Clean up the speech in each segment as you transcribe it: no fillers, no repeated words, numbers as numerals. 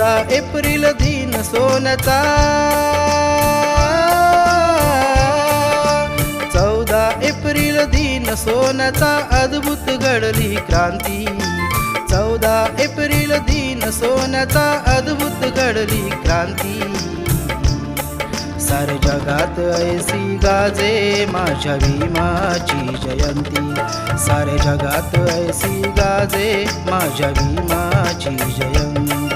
14 April दिन सोन्याचा 14 April दिन सोन्याचा अद्भुत घडली क्रांती 14 एप्रिल दिन सोन्याचा अद्भुत घडली क्रांती सारे जगात ऐसी गाजे माझ्या भीमाची जयंती सारे जगात ऐसी गाजे माझ्या भीमाची जयंती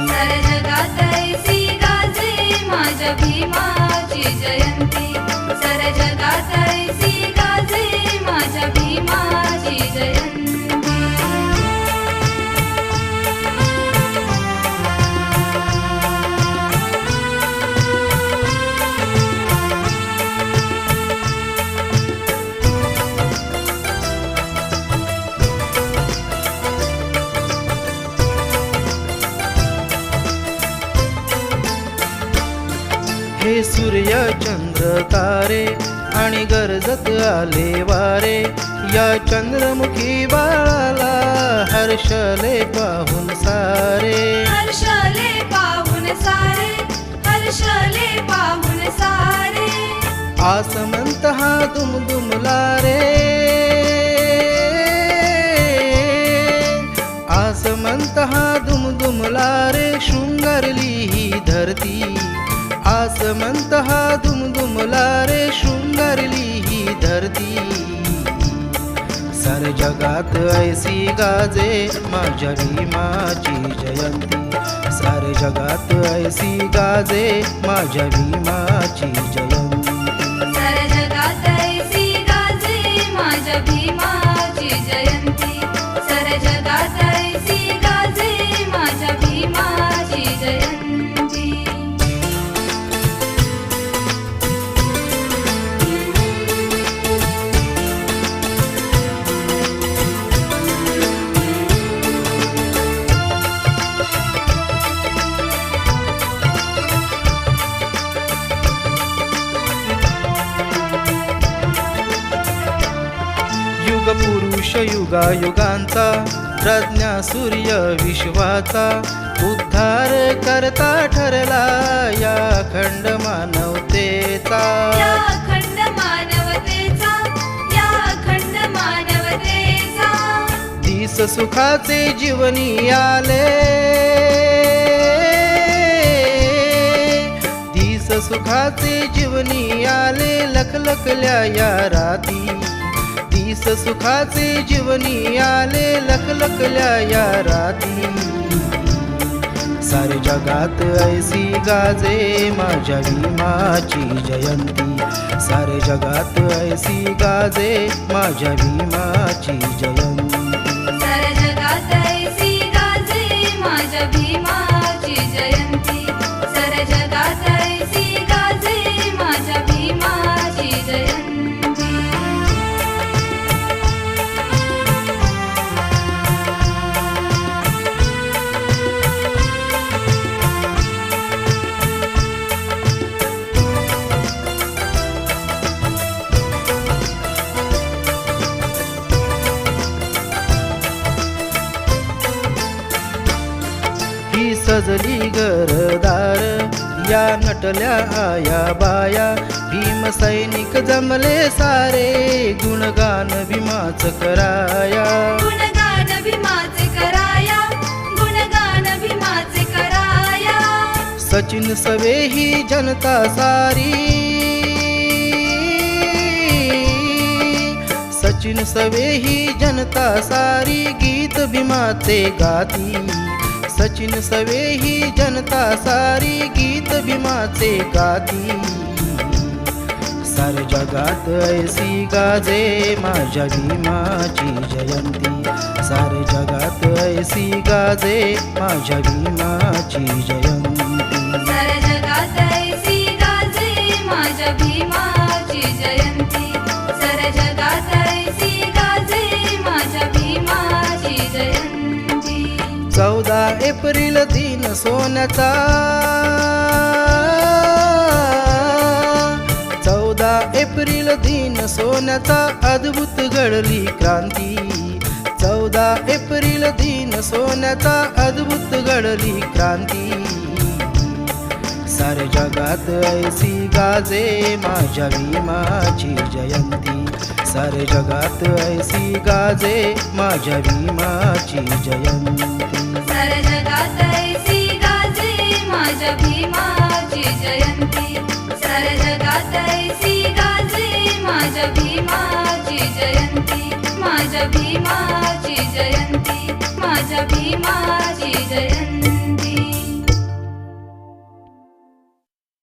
सारे जगात ऐसी गाजे माझ्या भीमाची जयंती सारे जगात ऐसी गाजे माझ्या भीमाची जयंती हे सूर्य चंद्र तारे आणि गरजत आले वारे या चंद्रमुखी बाळाला हर्षले पाहून सारे हर्षले पाहून सारे हर्षले पाहून सारे आसमंत हा दुमदुमला रे आसमंत हा दुमदुमला रे शृंगारली ही धरती आसमंत हा दुमदुमला रे शृंगारली ही धरती सारे जगात ऐसी गाजे माझ्या भीमाची जयंती सारे जगात ऐसी गाजे माझ्या भीमाची जयंती सारे जगात ऐसी गाजे माझ्या भीमाची जयंती सारे जगात ऐसी गाजे माझ्या भीमाची जयंती पुरुष युगायुगांचा प्रज्ञा सूर्य विश्वाचा उद्धार करता ठरला या अखंड मानवतेचा या अखंड मानवतेचा या अखंड मानवतेचा दिस सुखाचे जीवनी आले दिस सुखाचे जीवनी आले लखलखल्या या राती दिस सुखाचे जीवनी आले लखलखल्या या राती सारे जगात ऐसी गाजे माझ्या भीमाची जयंती सारे जगात ऐसी गाजे माझ्या भीमाची जयंती सारे जगात ऐसी गाजे माझ्या भीमाची जयंती सारे जगात ऐसी गाजे माझ्या भीमाची जयंती ही सजली घरदार या नटल्या आया बाया भीम सैनिक जमले सारे गुणगान भीमाच कराया गुणगान भीमाचे कराया गुणगान भीमाचे कराया सचिन सवे ही जनता सारी सचिन सवे ही जनता सारी गीत भीमाचे गाती सचिन सवे ही जनता सारी गीत भीमाचे गाती सारे जगात ऐसी गाजे माझ्या भीमाची जयंती सारे जगात ऐसी गाजे माझ्या भीमाची जयंती सारे जगात ऐसी गाजे माझ्या भीमाची जयंती सारे जगात ऐसी गाजे माझ्या भीमाची जयंती 14 एप्रिल दिन सोन्याचा 14 एप्रिल दिन सोन्याचा अद्भुत घडली क्रांती 14 एप्रिल दिन सोन्याचा अद्भुत घडली क्रांती सारे जगात ऐसी गाजे माझ्या भीमाची जयंती सारे जगात ऐसी गाजे माझ्या भीमाची जयंती साऱ्या जगात ऐसी गाजे माझ्या भीमाची जयंती साऱ्या जगात ऐसी गाजे माझ्या भीमाची जयंती माझ्या भीमाची जयंती माझ्या भीमाची जयंती